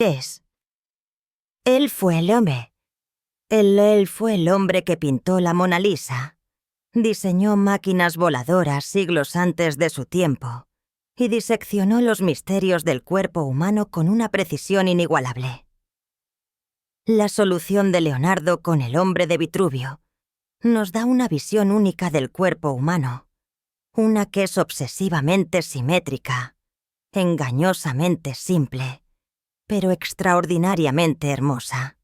es. Él fue el hombre. Él fue el hombre que pintó la Mona Lisa. Diseñó máquinas voladoras siglos antes de su tiempo y diseccionó los misterios del cuerpo humano con una precisión inigualable. La solución de Leonardo con el hombre de Vitruvio nos da una visión única del cuerpo humano, una que es obsesivamente simétrica, engañosamente simple, pero extraordinariamente hermosa.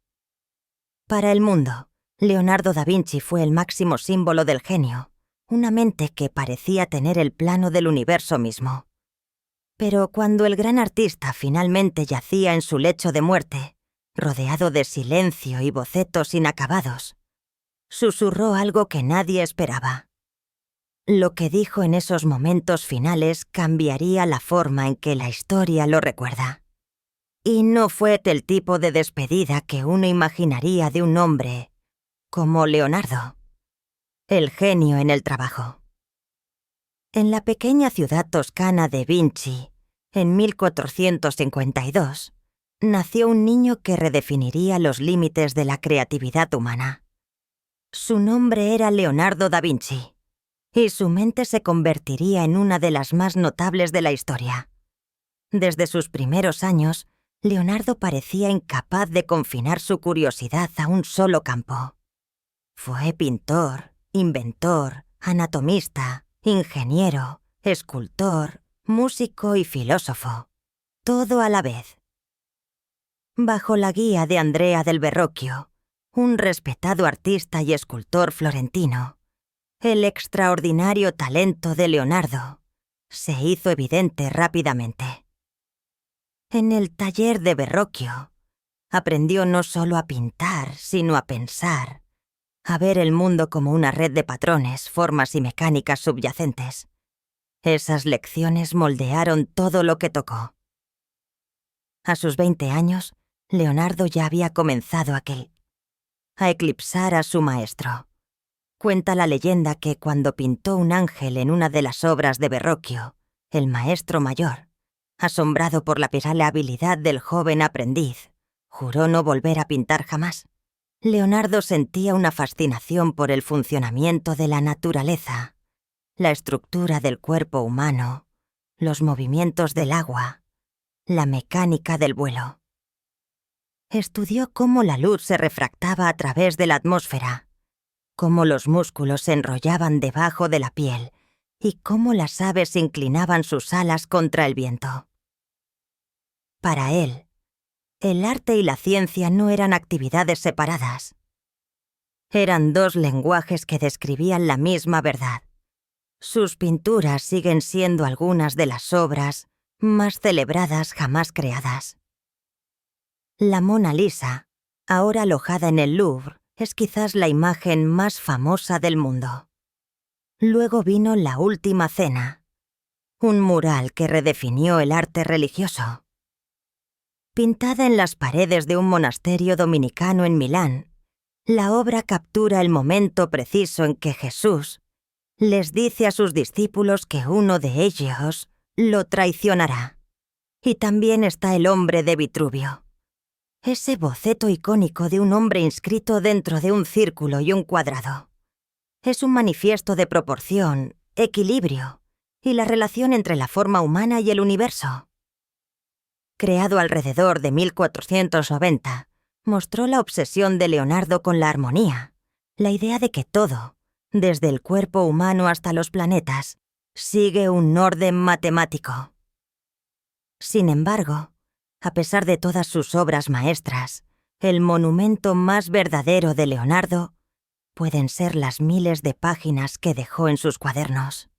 Para el mundo, Leonardo da Vinci fue el máximo símbolo del genio, una mente que parecía tener el plano del universo mismo. Pero cuando el gran artista finalmente yacía en su lecho de muerte, rodeado de silencio y bocetos inacabados, susurró algo que nadie esperaba. Lo que dijo en esos momentos finales cambiaría la forma en que la historia lo recuerda. Y no fue del tipo de despedida que uno imaginaría de un hombre como Leonardo, el genio en el trabajo. En la pequeña ciudad toscana de Vinci, en 1452, nació un niño que redefiniría los límites de la creatividad humana. Su nombre era Leonardo da Vinci, y su mente se convertiría en una de las más notables de la historia. Desde sus primeros años, Leonardo parecía incapaz de confinar su curiosidad a un solo campo. Fue pintor, inventor, anatomista, ingeniero, escultor, músico y filósofo, todo a la vez. Bajo la guía de Andrea del Verrocchio, un respetado artista y escultor florentino, el extraordinario talento de Leonardo se hizo evidente rápidamente. En el taller de Verrocchio, aprendió no solo a pintar, sino a pensar, a ver el mundo como una red de patrones, formas y mecánicas subyacentes. Esas lecciones moldearon todo lo que tocó. A sus 20 años, Leonardo ya había comenzado a eclipsar a su maestro. Cuenta la leyenda que cuando pintó un ángel en una de las obras de Verrocchio, el maestro mayor, asombrado por la perala habilidad del joven aprendiz, juró no volver a pintar jamás. Leonardo sentía una fascinación por el funcionamiento de la naturaleza, la estructura del cuerpo humano, los movimientos del agua, la mecánica del vuelo. Estudió cómo la luz se refractaba a través de la atmósfera, cómo los músculos se enrollaban debajo de la piel y cómo las aves inclinaban sus alas contra el viento. Para él, el arte y la ciencia no eran actividades separadas. Eran dos lenguajes que describían la misma verdad. Sus pinturas siguen siendo algunas de las obras más celebradas jamás creadas. La Mona Lisa, ahora alojada en el Louvre, es quizás la imagen más famosa del mundo. Luego vino La Última Cena, un mural que redefinió el arte religioso. Pintada en las paredes de un monasterio dominicano en Milán, la obra captura el momento preciso en que Jesús les dice a sus discípulos que uno de ellos lo traicionará. Y también está el hombre de Vitruvio, ese boceto icónico de un hombre inscrito dentro de un círculo y un cuadrado. Es un manifiesto de proporción, equilibrio y la relación entre la forma humana y el universo. Creado alrededor de 1490, mostró la obsesión de Leonardo con la armonía, la idea de que todo, desde el cuerpo humano hasta los planetas, sigue un orden matemático. Sin embargo, a pesar de todas sus obras maestras, el monumento más verdadero de Leonardo pueden ser las miles de páginas que dejó en sus cuadernos.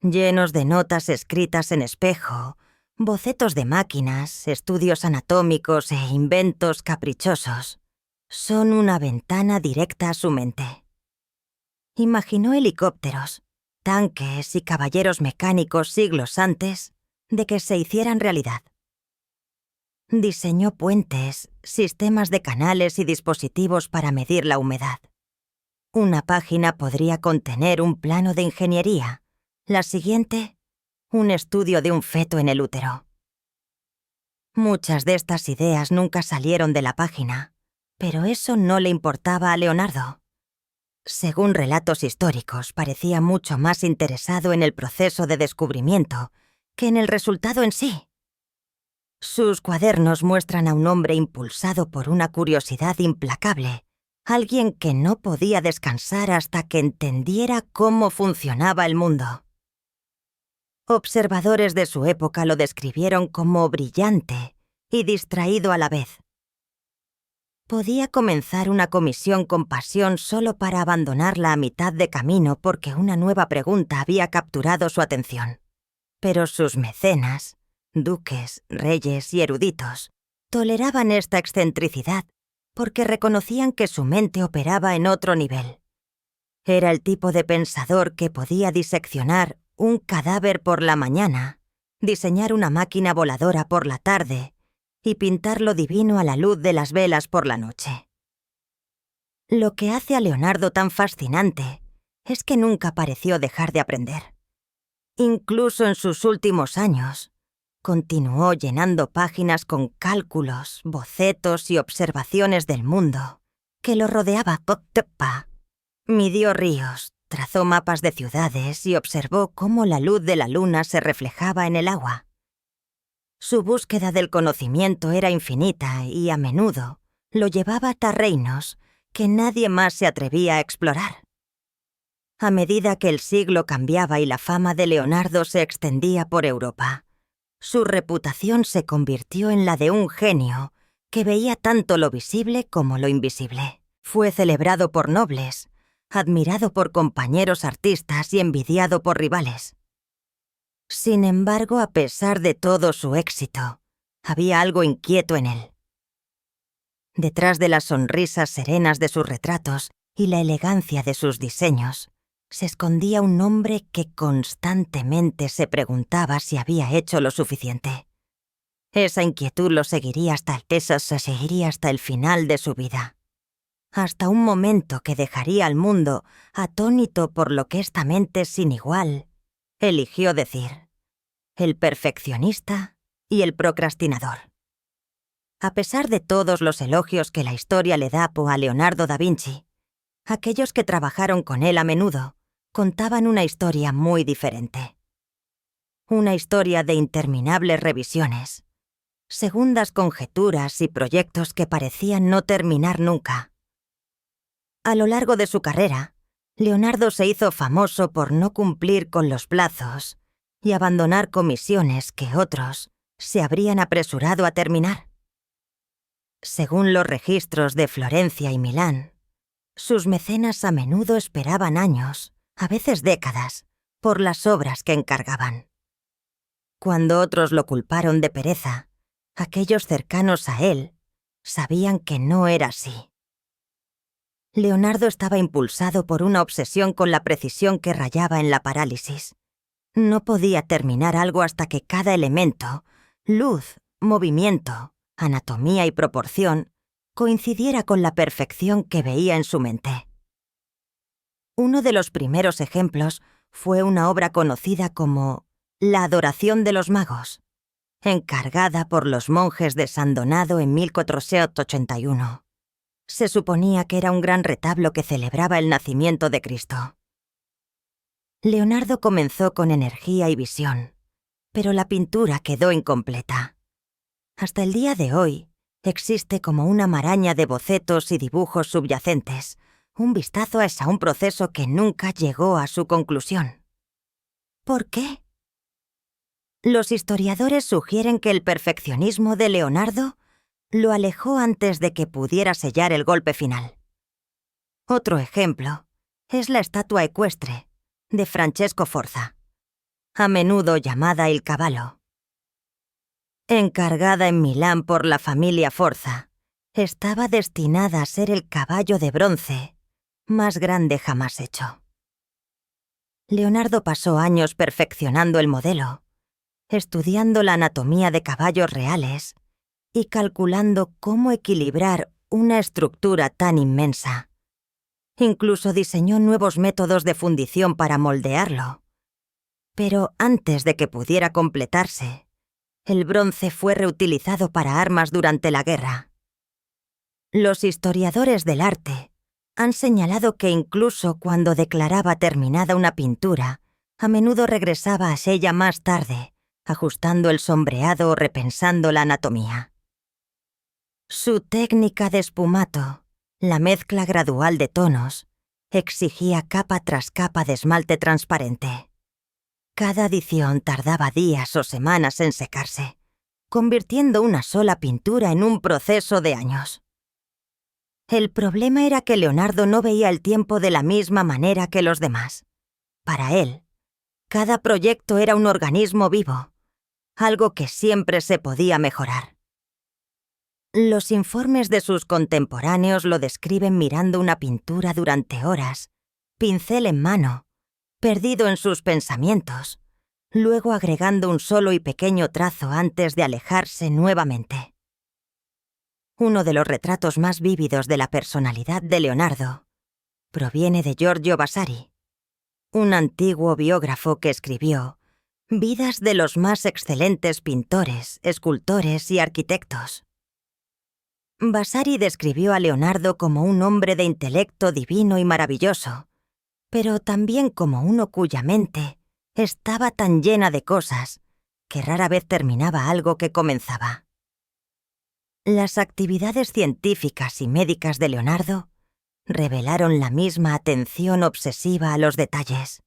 Llenos de notas escritas en espejo, bocetos de máquinas, estudios anatómicos e inventos caprichosos, son una ventana directa a su mente. Imaginó helicópteros, tanques y caballeros mecánicos siglos antes de que se hicieran realidad. Diseñó puentes, sistemas de canales y dispositivos para medir la humedad. Una página podría contener un plano de ingeniería, la siguiente, un estudio de un feto en el útero. Muchas de estas ideas nunca salieron de la página, pero eso no le importaba a Leonardo. Según relatos históricos, parecía mucho más interesado en el proceso de descubrimiento que en el resultado en sí. Sus cuadernos muestran a un hombre impulsado por una curiosidad implacable, alguien que no podía descansar hasta que entendiera cómo funcionaba el mundo. Observadores de su época lo describieron como brillante y distraído a la vez. Podía comenzar una comisión con pasión solo para abandonarla a mitad de camino porque una nueva pregunta había capturado su atención. Pero sus mecenas, duques, reyes y eruditos, toleraban esta excentricidad porque reconocían que su mente operaba en otro nivel. Era el tipo de pensador que podía diseccionar un cadáver por la mañana, diseñar una máquina voladora por la tarde y pintar lo divino a la luz de las velas por la noche. Lo que hace a Leonardo tan fascinante es que nunca pareció dejar de aprender. Incluso en sus últimos años, continuó llenando páginas con cálculos, bocetos y observaciones del mundo que lo rodeaba. Midió ríos, trazó mapas de ciudades y observó cómo la luz de la luna se reflejaba en el agua. Su búsqueda del conocimiento era infinita y, a menudo, lo llevaba hasta reinos que nadie más se atrevía a explorar. A medida que el siglo cambiaba y la fama de Leonardo se extendía por Europa, su reputación se convirtió en la de un genio que veía tanto lo visible como lo invisible. Fue celebrado por nobles, admirado por compañeros artistas y envidiado por rivales. Sin embargo, a pesar de todo su éxito, había algo inquieto en él. Detrás de las sonrisas serenas de sus retratos y la elegancia de sus diseños, se escondía un hombre que constantemente se preguntaba si había hecho lo suficiente. Esa inquietud lo seguiría hasta el final de su vida. Hasta un momento que dejaría al mundo atónito por lo que esta mente sin igual eligió decir: el perfeccionista y el procrastinador. A pesar de todos los elogios que la historia le da a Leonardo da Vinci, aquellos que trabajaron con él a menudo contaban una historia muy diferente. Una historia de interminables revisiones, segundas conjeturas y proyectos que parecían no terminar nunca. A lo largo de su carrera, Leonardo se hizo famoso por no cumplir con los plazos y abandonar comisiones que otros se habrían apresurado a terminar. Según los registros de Florencia y Milán, sus mecenas a menudo esperaban años, a veces décadas, por las obras que encargaban. Cuando otros lo culparon de pereza, aquellos cercanos a él sabían que no era así. Leonardo estaba impulsado por una obsesión con la precisión que rayaba en la parálisis. No podía terminar algo hasta que cada elemento, luz, movimiento, anatomía y proporción, coincidiera con la perfección que veía en su mente. Uno de los primeros ejemplos fue una obra conocida como La Adoración de los Magos, encargada por los monjes de San Donato en 1481. Se suponía que era un gran retablo que celebraba el nacimiento de Cristo. Leonardo comenzó con energía y visión, pero la pintura quedó incompleta. Hasta el día de hoy, existe como una maraña de bocetos y dibujos subyacentes. Un vistazo es a un proceso que nunca llegó a su conclusión. ¿Por qué? Los historiadores sugieren que el perfeccionismo de Leonardo lo alejó antes de que pudiera sellar el golpe final. Otro ejemplo es la estatua ecuestre de Francesco Forza, a menudo llamada Il Cavallo. Encargada en Milán por la familia Forza, estaba destinada a ser el caballo de bronce más grande jamás hecho. Leonardo pasó años perfeccionando el modelo, estudiando la anatomía de caballos reales y calculando cómo equilibrar una estructura tan inmensa. Incluso diseñó nuevos métodos de fundición para moldearlo. Pero antes de que pudiera completarse, El bronce fue reutilizado para armas durante la guerra. Los historiadores del arte han señalado que incluso cuando declaraba terminada una pintura, a menudo regresaba a ella más tarde, ajustando el sombreado o repensando la anatomía. Su técnica de espumato, la mezcla gradual de tonos, exigía capa tras capa de esmalte transparente. Cada adición tardaba días o semanas en secarse, convirtiendo una sola pintura en un proceso de años. El problema era que Leonardo no veía el tiempo de la misma manera que los demás. Para él, cada proyecto era un organismo vivo, algo que siempre se podía mejorar. Los informes de sus contemporáneos lo describen mirando una pintura durante horas, pincel en mano, perdido en sus pensamientos, luego agregando un solo y pequeño trazo antes de alejarse nuevamente. Uno de los retratos más vívidos de la personalidad de Leonardo proviene de Giorgio Vasari, un antiguo biógrafo que escribió vidas de los más excelentes pintores, escultores y arquitectos. Vasari describió a Leonardo como un hombre de intelecto divino y maravilloso, pero también como uno cuya mente estaba tan llena de cosas que rara vez terminaba algo que comenzaba. Las actividades científicas y médicas de Leonardo revelaron la misma atención obsesiva a los detalles.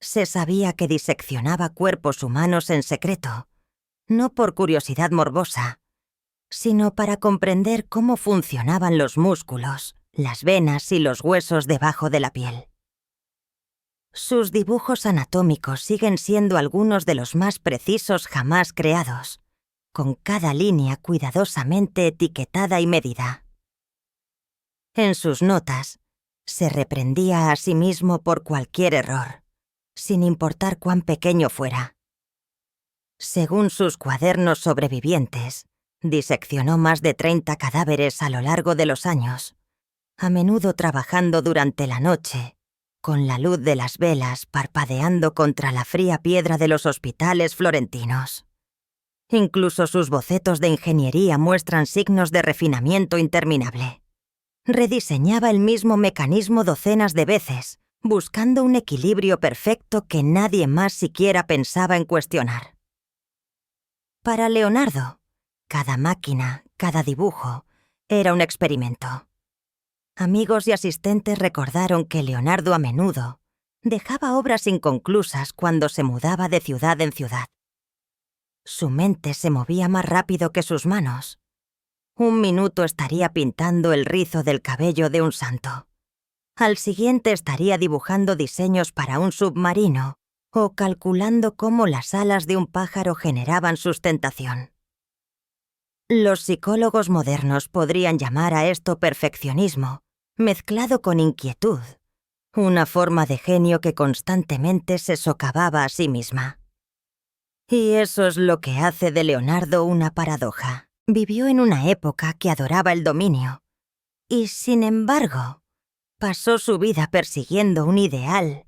Se sabía que diseccionaba cuerpos humanos en secreto, no por curiosidad morbosa, sino para comprender cómo funcionaban los músculos, las venas y los huesos debajo de la piel. Sus dibujos anatómicos siguen siendo algunos de los más precisos jamás creados, con cada línea cuidadosamente etiquetada y medida. En sus notas, se reprendía a sí mismo por cualquier error, sin importar cuán pequeño fuera. Según sus cuadernos sobrevivientes, diseccionó más de 30 cadáveres a lo largo de los años, a menudo trabajando durante la noche, con la luz de las velas parpadeando contra la fría piedra de los hospitales florentinos. Incluso sus bocetos de ingeniería muestran signos de refinamiento interminable. Rediseñaba el mismo mecanismo docenas de veces, buscando un equilibrio perfecto que nadie más siquiera pensaba en cuestionar. Para Leonardo, cada máquina, cada dibujo, era un experimento. Amigos y asistentes recordaron que Leonardo a menudo dejaba obras inconclusas cuando se mudaba de ciudad en ciudad. Su mente se movía más rápido que sus manos. Un minuto estaría pintando el rizo del cabello de un santo. Al siguiente estaría dibujando diseños para un submarino o calculando cómo las alas de un pájaro generaban sustentación. Los psicólogos modernos podrían llamar a esto perfeccionismo, mezclado con inquietud, una forma de genio que constantemente se socavaba a sí misma. Y eso es lo que hace de Leonardo una paradoja. Vivió en una época que adoraba el dominio, y sin embargo, pasó su vida persiguiendo un ideal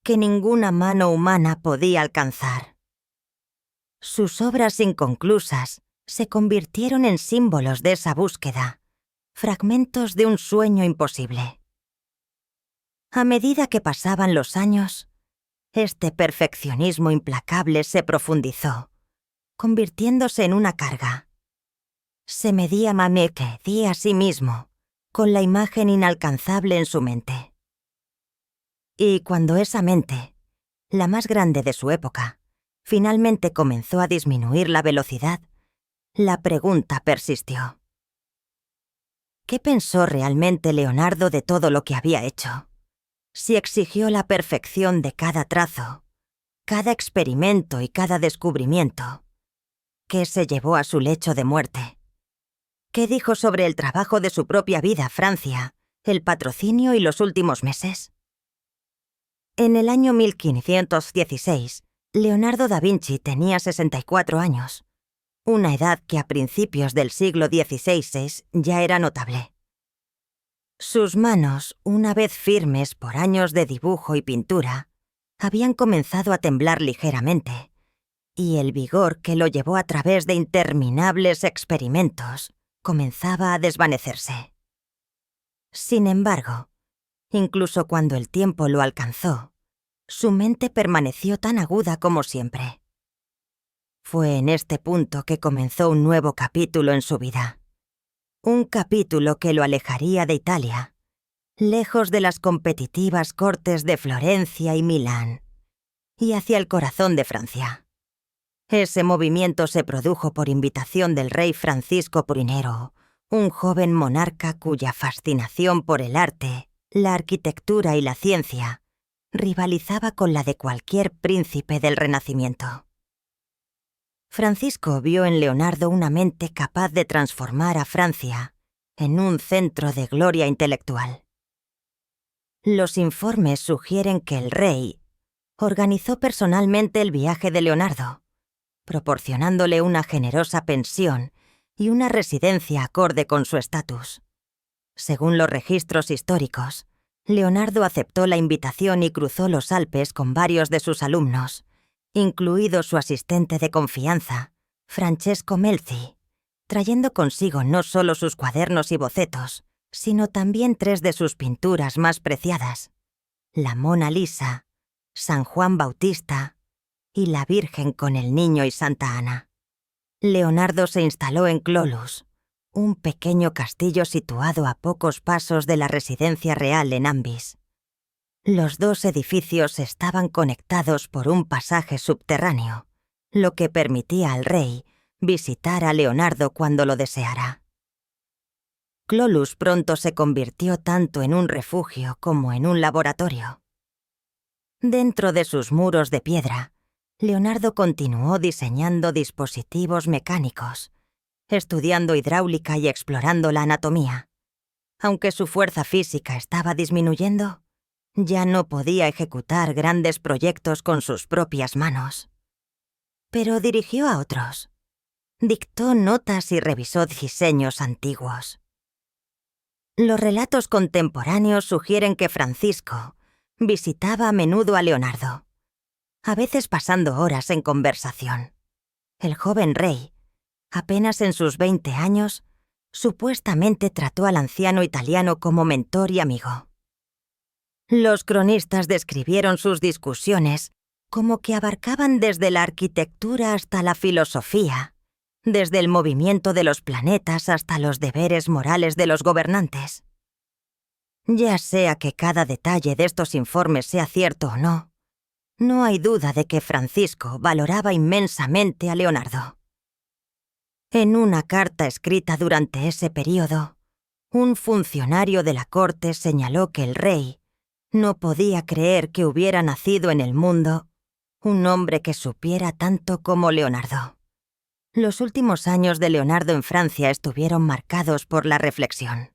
que ninguna mano humana podía alcanzar. Sus obras inconclusas se convirtieron en símbolos de esa búsqueda, fragmentos de un sueño imposible. A medida que pasaban los años, este perfeccionismo implacable se profundizó, convirtiéndose en una carga. Se medía a sí mismo, con la imagen inalcanzable en su mente. Y cuando esa mente, la más grande de su época, finalmente comenzó a disminuir la velocidad, la pregunta persistió. ¿Qué pensó realmente Leonardo de todo lo que había hecho? Si exigió la perfección de cada trazo, cada experimento y cada descubrimiento, ¿qué se llevó a su lecho de muerte? ¿Qué dijo sobre el trabajo de su propia vida, Francia, el patrocinio y los últimos meses? En el año 1516, Leonardo da Vinci tenía 64 años, una edad que a principios del siglo XVI ya era notable. Sus manos, una vez firmes por años de dibujo y pintura, habían comenzado a temblar ligeramente, y el vigor que lo llevó a través de interminables experimentos comenzaba a desvanecerse. Sin embargo, incluso cuando el tiempo lo alcanzó, su mente permaneció tan aguda como siempre. Fue en este punto que comenzó un nuevo capítulo en su vida. Un capítulo que lo alejaría de Italia, lejos de las competitivas cortes de Florencia y Milán, y hacia el corazón de Francia. Ese movimiento se produjo por invitación del rey Francisco I, un joven monarca cuya fascinación por el arte, la arquitectura y la ciencia rivalizaba con la de cualquier príncipe del Renacimiento. Francisco vio en Leonardo una mente capaz de transformar a Francia en un centro de gloria intelectual. Los informes sugieren que el rey organizó personalmente el viaje de Leonardo, proporcionándole una generosa pensión y una residencia acorde con su estatus. Según los registros históricos, Leonardo aceptó la invitación y cruzó los Alpes con varios de sus alumnos, incluido su asistente de confianza, Francesco Melzi, trayendo consigo no solo sus cuadernos y bocetos, sino también 3 de sus pinturas más preciadas: la Mona Lisa, San Juan Bautista y la Virgen con el Niño y Santa Ana. Leonardo se instaló en Clolus, un pequeño castillo situado a pocos pasos de la residencia real en Ambis. Los 2 edificios estaban conectados por un pasaje subterráneo, lo que permitía al rey visitar a Leonardo cuando lo deseara. Clolus pronto se convirtió tanto en un refugio como en un laboratorio. Dentro de sus muros de piedra, Leonardo continuó diseñando dispositivos mecánicos, estudiando hidráulica y explorando la anatomía. Aunque su fuerza física estaba disminuyendo, ya no podía ejecutar grandes proyectos con sus propias manos. Pero dirigió a otros. Dictó notas y revisó diseños antiguos. Los relatos contemporáneos sugieren que Francisco visitaba a menudo a Leonardo, a veces pasando horas en conversación. El joven rey, apenas en sus 20 años, supuestamente trató al anciano italiano como mentor y amigo. Los cronistas describieron sus discusiones como que abarcaban desde la arquitectura hasta la filosofía, desde el movimiento de los planetas hasta los deberes morales de los gobernantes. Ya sea que cada detalle de estos informes sea cierto o no, no hay duda de que Francisco valoraba inmensamente a Leonardo. En una carta escrita durante ese período, un funcionario de la corte señaló que el rey no podía creer que hubiera nacido en el mundo un hombre que supiera tanto como Leonardo. Los últimos años de Leonardo en Francia estuvieron marcados por la reflexión.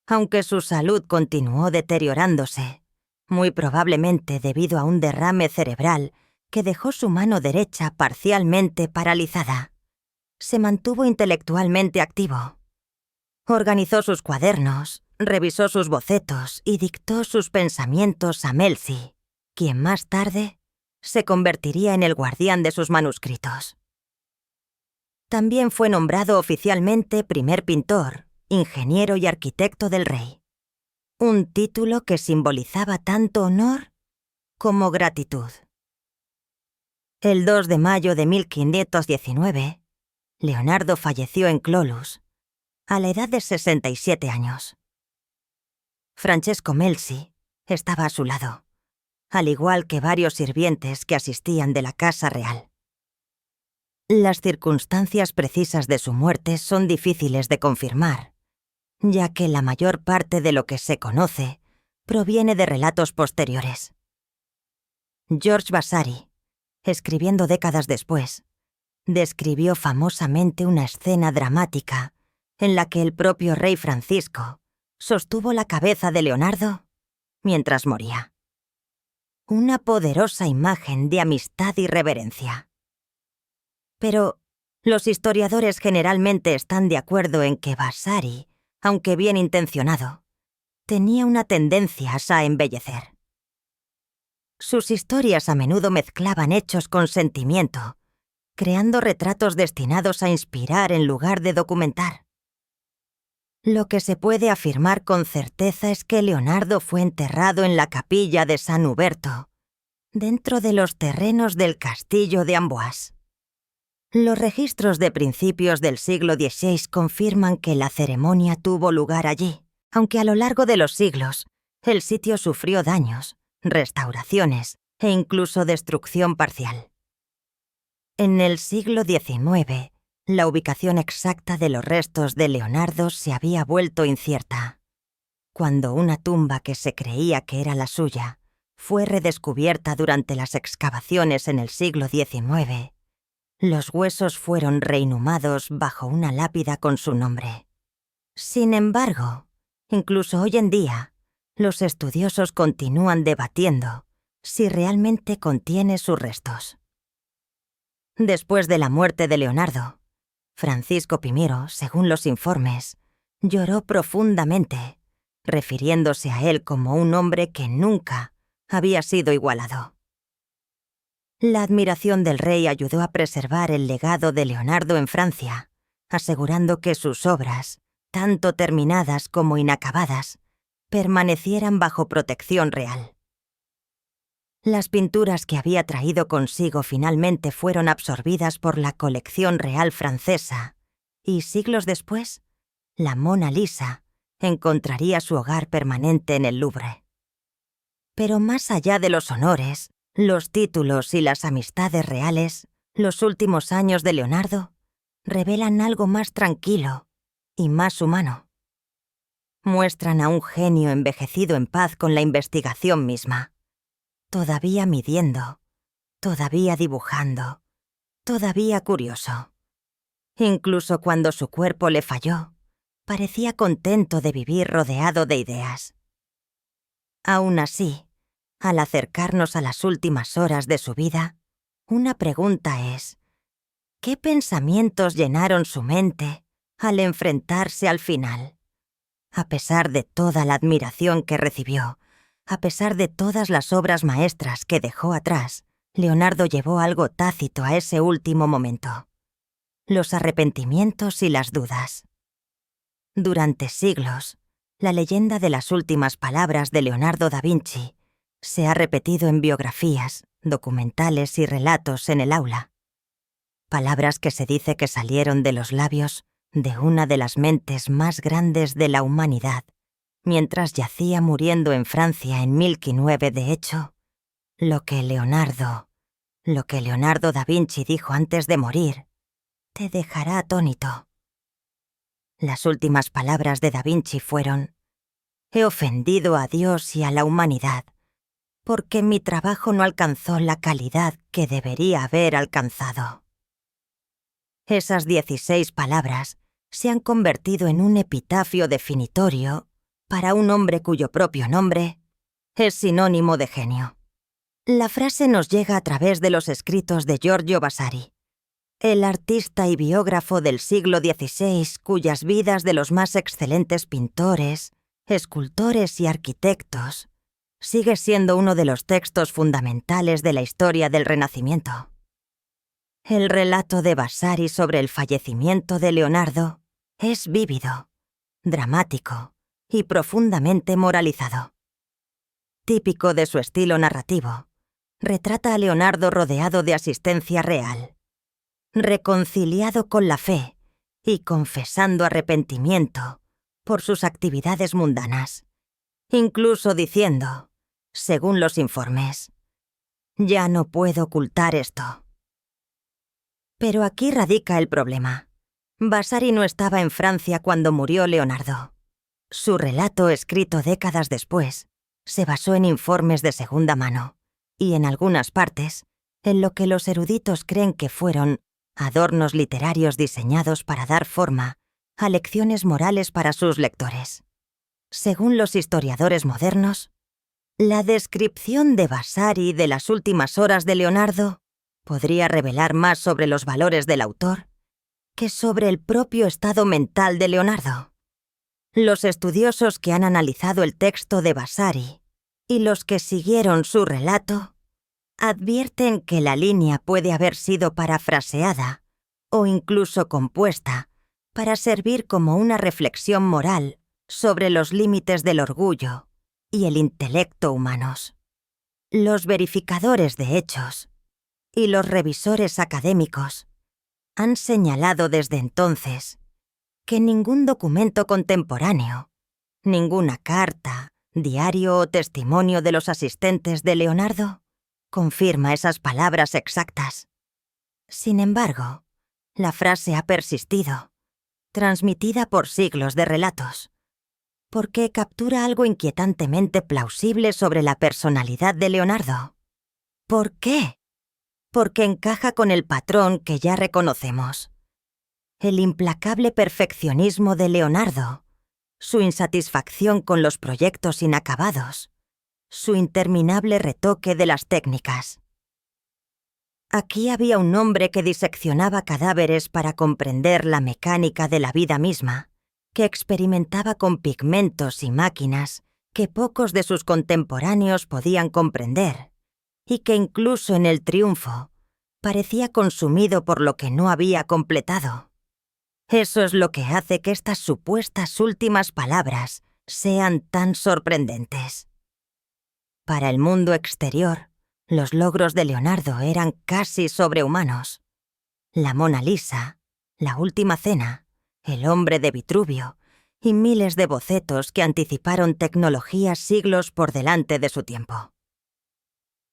Aunque su salud continuó deteriorándose, muy probablemente debido a un derrame cerebral que dejó su mano derecha parcialmente paralizada, se mantuvo intelectualmente activo. Organizó sus cuadernos, revisó sus bocetos y dictó sus pensamientos a Melzi, quien más tarde se convertiría en el guardián de sus manuscritos. También fue nombrado oficialmente primer pintor, ingeniero y arquitecto del rey, un título que simbolizaba tanto honor como gratitud. El 2 de mayo de 1519, Leonardo falleció en Clolus, a la edad de 67 años. Francesco Melzi estaba a su lado, al igual que varios sirvientes que asistían de la casa real. Las circunstancias precisas de su muerte son difíciles de confirmar, ya que la mayor parte de lo que se conoce proviene de relatos posteriores. George Vasari, escribiendo décadas después, describió famosamente una escena dramática en la que el propio rey Francisco sostuvo la cabeza de Leonardo mientras moría. Una poderosa imagen de amistad y reverencia. Pero los historiadores generalmente están de acuerdo en que Vasari, aunque bien intencionado, tenía una tendencia a embellecer. Sus historias a menudo mezclaban hechos con sentimiento, creando retratos destinados a inspirar en lugar de documentar. Lo que se puede afirmar con certeza es que Leonardo fue enterrado en la capilla de San Huberto, dentro de los terrenos del castillo de Amboise. Los registros de principios del siglo XVI confirman que la ceremonia tuvo lugar allí, aunque a lo largo de los siglos el sitio sufrió daños, restauraciones e incluso destrucción parcial. En el siglo XIX, la ubicación exacta de los restos de Leonardo se había vuelto incierta. Cuando una tumba que se creía que era la suya fue redescubierta durante las excavaciones en el siglo XIX, los huesos fueron reinhumados bajo una lápida con su nombre. Sin embargo, incluso hoy en día, los estudiosos continúan debatiendo si realmente contiene sus restos. Después de la muerte de Leonardo, Francisco Pimiro, según los informes, lloró profundamente, refiriéndose a él como un hombre que nunca había sido igualado. La admiración del rey ayudó a preservar el legado de Leonardo en Francia, asegurando que sus obras, tanto terminadas como inacabadas, permanecieran bajo protección real. Las pinturas que había traído consigo finalmente fueron absorbidas por la colección real francesa y, siglos después, la Mona Lisa encontraría su hogar permanente en el Louvre. Pero más allá de los honores, los títulos y las amistades reales, los últimos años de Leonardo revelan algo más tranquilo y más humano. Muestran a un genio envejecido en paz con la investigación misma, todavía midiendo, todavía dibujando, todavía curioso. Incluso cuando su cuerpo le falló, parecía contento de vivir rodeado de ideas. Aún así, al acercarnos a las últimas horas de su vida, una pregunta es: ¿qué pensamientos llenaron su mente al enfrentarse al final? A pesar de toda la admiración que recibió, a pesar de todas las obras maestras que dejó atrás, Leonardo llevó algo tácito a ese último momento: los arrepentimientos y las dudas. Durante siglos, la leyenda de las últimas palabras de Leonardo da Vinci se ha repetido en biografías, documentales y relatos en el aula. Palabras que se dice que salieron de los labios de una de las mentes más grandes de la humanidad, mientras yacía muriendo en Francia en 1509. De hecho, lo que Leonardo da Vinci dijo antes de morir, te dejará atónito. Las últimas palabras de da Vinci fueron: he ofendido a Dios y a la humanidad, porque mi trabajo no alcanzó la calidad que debería haber alcanzado. Esas 16 palabras se han convertido en un epitafio definitorio para un hombre cuyo propio nombre es sinónimo de genio. La frase nos llega a través de los escritos de Giorgio Vasari, el artista y biógrafo del siglo XVI, cuyas vidas de los más excelentes pintores, escultores y arquitectos sigue siendo uno de los textos fundamentales de la historia del Renacimiento. El relato de Vasari sobre el fallecimiento de Leonardo es vívido, dramático y profundamente moralizado. Típico de su estilo narrativo, retrata a Leonardo rodeado de asistencia real, reconciliado con la fe y confesando arrepentimiento por sus actividades mundanas, incluso diciendo, según los informes: ya no puedo ocultar esto. Pero aquí radica el problema. Vasari no estaba en Francia cuando murió Leonardo. Su relato, escrito décadas después, se basó en informes de segunda mano y, en algunas partes, en lo que los eruditos creen que fueron adornos literarios diseñados para dar forma a lecciones morales para sus lectores. Según los historiadores modernos, la descripción de Vasari de las últimas horas de Leonardo podría revelar más sobre los valores del autor que sobre el propio estado mental de Leonardo. Los estudiosos que han analizado el texto de Vasari y los que siguieron su relato advierten que la línea puede haber sido parafraseada o incluso compuesta para servir como una reflexión moral sobre los límites del orgullo y el intelecto humanos. Los verificadores de hechos y los revisores académicos han señalado desde entonces que ningún documento contemporáneo, ninguna carta, diario o testimonio de los asistentes de Leonardo confirma esas palabras exactas. Sin embargo, la frase ha persistido, transmitida por siglos de relatos, porque captura algo inquietantemente plausible sobre la personalidad de Leonardo. ¿Por qué? Porque encaja con el patrón que ya reconocemos. El implacable perfeccionismo de Leonardo, su insatisfacción con los proyectos inacabados, su interminable retoque de las técnicas. Aquí había un hombre que diseccionaba cadáveres para comprender la mecánica de la vida misma, que experimentaba con pigmentos y máquinas que pocos de sus contemporáneos podían comprender, y que incluso en el triunfo parecía consumido por lo que no había completado. Eso es lo que hace que estas supuestas últimas palabras sean tan sorprendentes. Para el mundo exterior, los logros de Leonardo eran casi sobrehumanos. La Mona Lisa, la Última Cena, el hombre de Vitruvio y miles de bocetos que anticiparon tecnologías siglos por delante de su tiempo.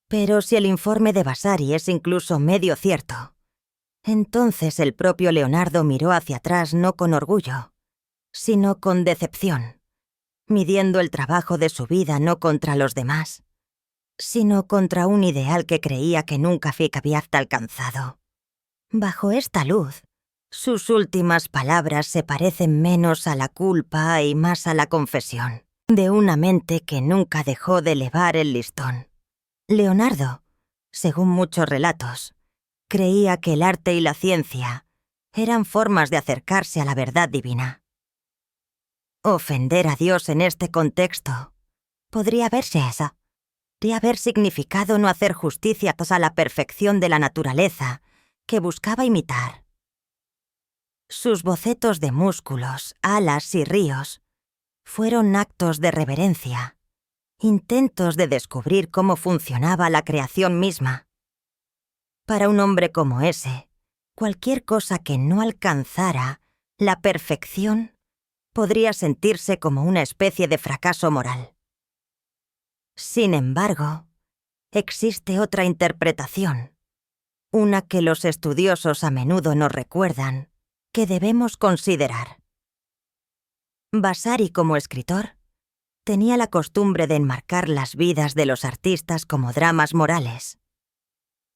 Pero si el informe de Vasari es incluso medio cierto, entonces el propio Leonardo miró hacia atrás no con orgullo, sino con decepción, midiendo el trabajo de su vida no contra los demás, sino contra un ideal que creía que nunca había alcanzado. Bajo esta luz, sus últimas palabras se parecen menos a la culpa y más a la confesión de una mente que nunca dejó de elevar el listón. Leonardo, según muchos relatos, creía que el arte y la ciencia eran formas de acercarse a la verdad divina. Ofender a Dios en este contexto podría haber significado no hacer justicia a la perfección de la naturaleza que buscaba imitar. Sus bocetos de músculos, alas y ríos fueron actos de reverencia, intentos de descubrir cómo funcionaba la creación misma. Para un hombre como ese, cualquier cosa que no alcanzara la perfección podría sentirse como una especie de fracaso moral. Sin embargo, existe otra interpretación, una que los estudiosos a menudo nos recuerdan que debemos considerar. Vasari, como escritor, tenía la costumbre de enmarcar las vidas de los artistas como dramas morales.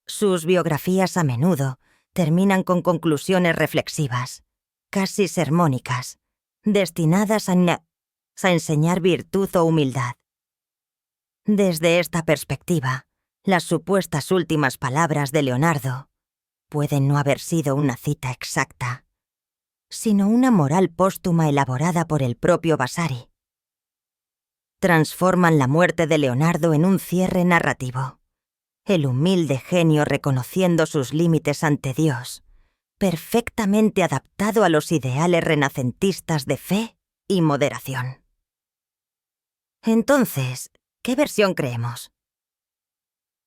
Sus biografías a menudo terminan con conclusiones reflexivas, casi sermónicas, destinadas a enseñar virtud o humildad. Desde esta perspectiva, las supuestas últimas palabras de Leonardo pueden no haber sido una cita exacta, sino una moral póstuma elaborada por el propio Vasari. Transforman la muerte de Leonardo en un cierre narrativo, el humilde genio reconociendo sus límites ante Dios, perfectamente adaptado a los ideales renacentistas de fe y moderación. Entonces, ¿qué versión creemos?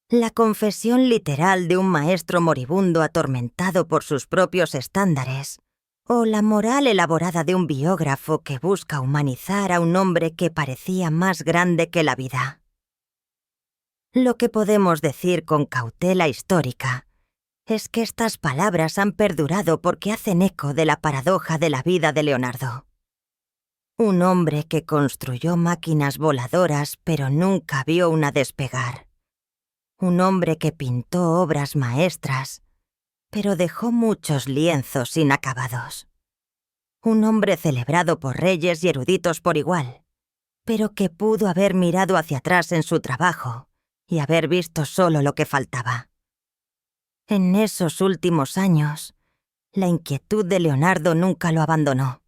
¿La confesión literal de un maestro moribundo atormentado por sus propios estándares, o la moral elaborada de un biógrafo que busca humanizar a un hombre que parecía más grande que la vida? Lo que podemos decir con cautela histórica es que estas palabras han perdurado porque hacen eco de la paradoja de la vida de Leonardo. Un hombre que construyó máquinas voladoras pero nunca vio una despegar. Un hombre que pintó obras maestras, pero dejó muchos lienzos inacabados. Un hombre celebrado por reyes y eruditos por igual, pero que pudo haber mirado hacia atrás en su trabajo y haber visto solo lo que faltaba. En esos últimos años, la inquietud de Leonardo nunca lo abandonó.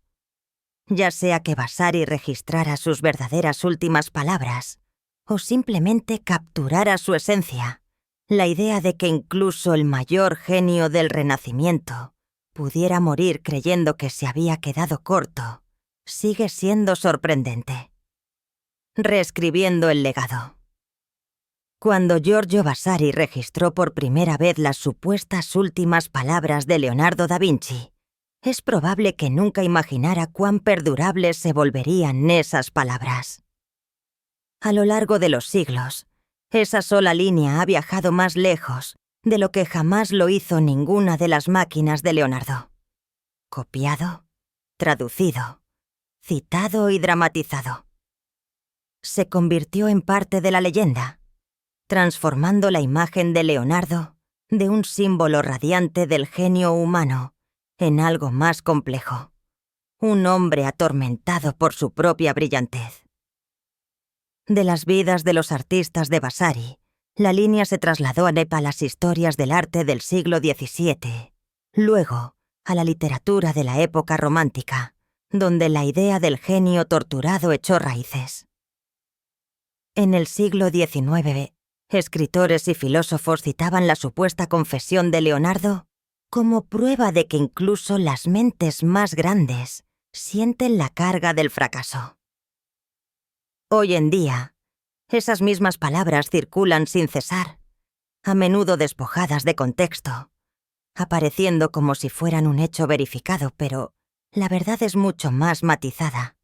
Ya sea que Vasari registrara sus verdaderas últimas palabras, o simplemente capturara su esencia, La idea de que incluso el mayor genio del Renacimiento pudiera morir creyendo que se había quedado corto sigue siendo sorprendente. Reescribiendo el legado. Cuando Giorgio Vasari registró por primera vez las supuestas últimas palabras de Leonardo da Vinci, es probable que nunca imaginara cuán perdurables se volverían esas palabras. A lo largo de los siglos, esa sola línea ha viajado más lejos de lo que jamás lo hizo ninguna de las máquinas de Leonardo. Copiado, traducido, citado y dramatizado. Se convirtió en parte de la leyenda, transformando la imagen de Leonardo de un símbolo radiante del genio humano en algo más complejo, un hombre atormentado por su propia brillantez. De las vidas de los artistas de Vasari, la línea se trasladó a las historias del arte del siglo XVII, luego a la literatura de la época romántica, donde la idea del genio torturado echó raíces. En el siglo XIX, escritores y filósofos citaban la supuesta confesión de Leonardo como prueba de que incluso las mentes más grandes sienten la carga del fracaso. Hoy en día, esas mismas palabras circulan sin cesar, a menudo despojadas de contexto, apareciendo como si fueran un hecho verificado, pero la verdad es mucho más matizada.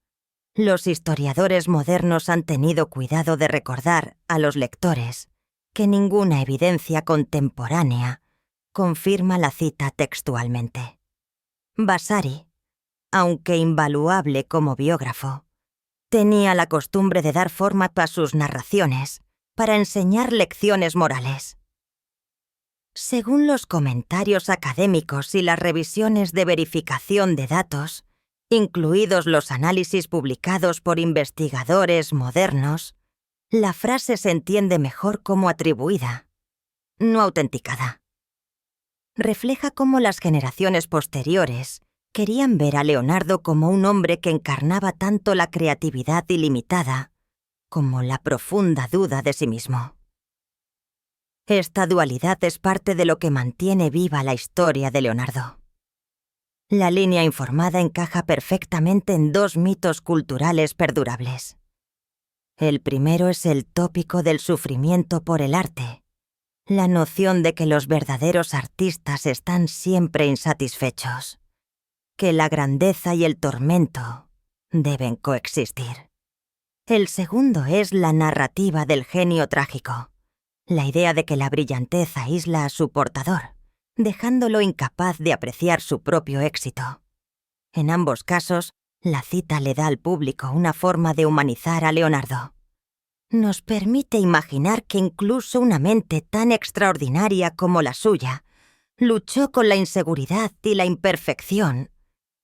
Los historiadores modernos han tenido cuidado de recordar a los lectores que ninguna evidencia contemporánea confirma la cita textualmente. Vasari, aunque invaluable como biógrafo, tenía la costumbre de dar forma a sus narraciones para enseñar lecciones morales. Según los comentarios académicos y las revisiones de verificación de datos, incluidos los análisis publicados por investigadores modernos, la frase se entiende mejor como atribuida, no autenticada. Refleja cómo las generaciones posteriores querían ver a Leonardo como un hombre que encarnaba tanto la creatividad ilimitada como la profunda duda de sí mismo. Esta dualidad es parte de lo que mantiene viva la historia de Leonardo. La línea informada encaja perfectamente en dos mitos culturales perdurables. El primero es el tópico del sufrimiento por el arte, la noción de que los verdaderos artistas están siempre insatisfechos, que la grandeza y el tormento deben coexistir. El segundo es la narrativa del genio trágico, la idea de que la brillantez aísla a su portador, dejándolo incapaz de apreciar su propio éxito. En ambos casos, la cita le da al público una forma de humanizar a Leonardo. Nos permite imaginar que incluso una mente tan extraordinaria como la suya luchó con la inseguridad y la imperfección,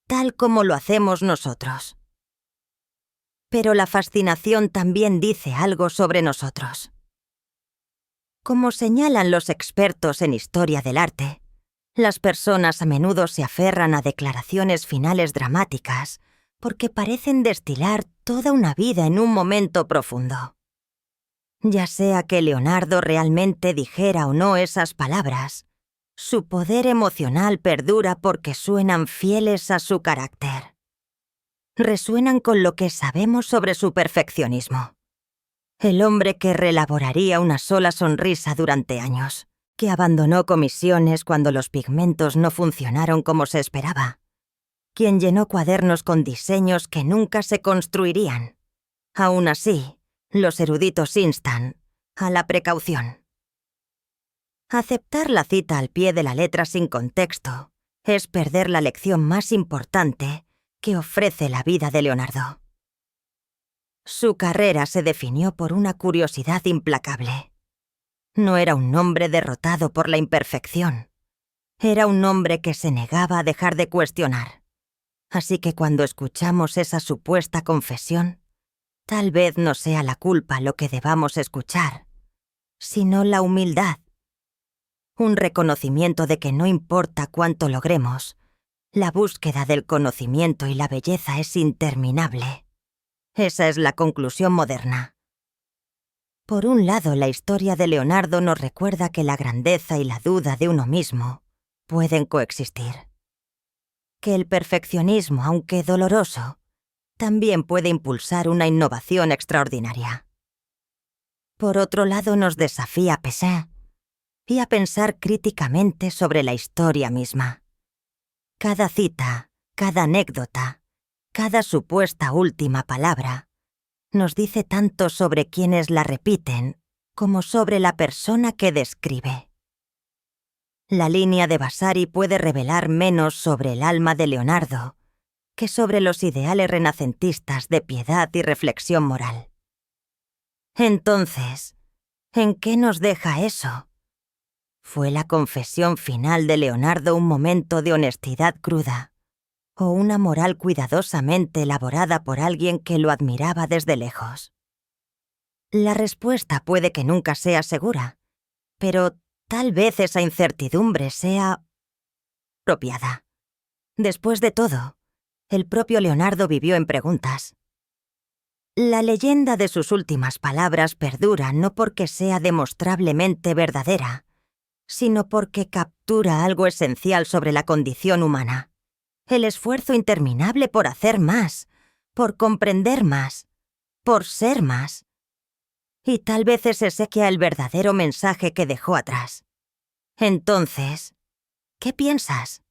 tal como lo hacemos nosotros. Pero la fascinación también dice algo sobre nosotros. Como señalan los expertos en historia del arte, las personas a menudo se aferran a declaraciones finales dramáticas porque parecen destilar toda una vida en un momento profundo. Ya sea que Leonardo realmente dijera o no esas palabras, su poder emocional perdura porque suenan fieles a su carácter. Resuenan con lo que sabemos sobre su perfeccionismo. El hombre que reelaboraría una sola sonrisa durante años, que abandonó comisiones cuando los pigmentos no funcionaron como se esperaba, quien llenó cuadernos con diseños que nunca se construirían. Aún así, los eruditos instan a la precaución. Aceptar la cita al pie de la letra sin contexto es perder la lección más importante que ofrece la vida de Leonardo. Su carrera se definió por una curiosidad implacable. No era un hombre derrotado por la imperfección. Era un hombre que se negaba a dejar de cuestionar. Así que cuando escuchamos esa supuesta confesión, tal vez no sea la culpa lo que debamos escuchar, sino la humildad. Un reconocimiento de que no importa cuánto logremos, la búsqueda del conocimiento y la belleza es interminable. Esa es la conclusión moderna. Por un lado, la historia de Leonardo nos recuerda que la grandeza y la duda de uno mismo pueden coexistir. Que el perfeccionismo, aunque doloroso, también puede impulsar una innovación extraordinaria. Por otro lado, nos desafía a Poussin y a pensar críticamente sobre la historia misma. Cada cita, cada anécdota, cada supuesta última palabra nos dice tanto sobre quienes la repiten como sobre la persona que describe. La línea de Vasari puede revelar menos sobre el alma de Leonardo que sobre los ideales renacentistas de piedad y reflexión moral. Entonces, ¿en qué nos deja eso? ¿Fue la confesión final de Leonardo un momento de honestidad cruda o una moral cuidadosamente elaborada por alguien que lo admiraba desde lejos? La respuesta puede que nunca sea segura, pero tal vez esa incertidumbre sea apropiada. Después de todo, el propio Leonardo vivió en preguntas. La leyenda de sus últimas palabras perdura no porque sea demostrablemente verdadera, sino porque captura algo esencial sobre la condición humana. El esfuerzo interminable por hacer más, por comprender más, por ser más. Y tal vez ese sea el verdadero mensaje que dejó atrás. Entonces, ¿qué piensas?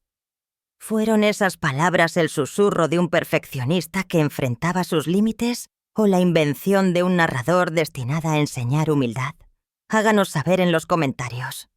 ¿Fueron esas palabras el susurro de un perfeccionista que enfrentaba sus límites o la invención de un narrador destinada a enseñar humildad? Háganos saber en los comentarios.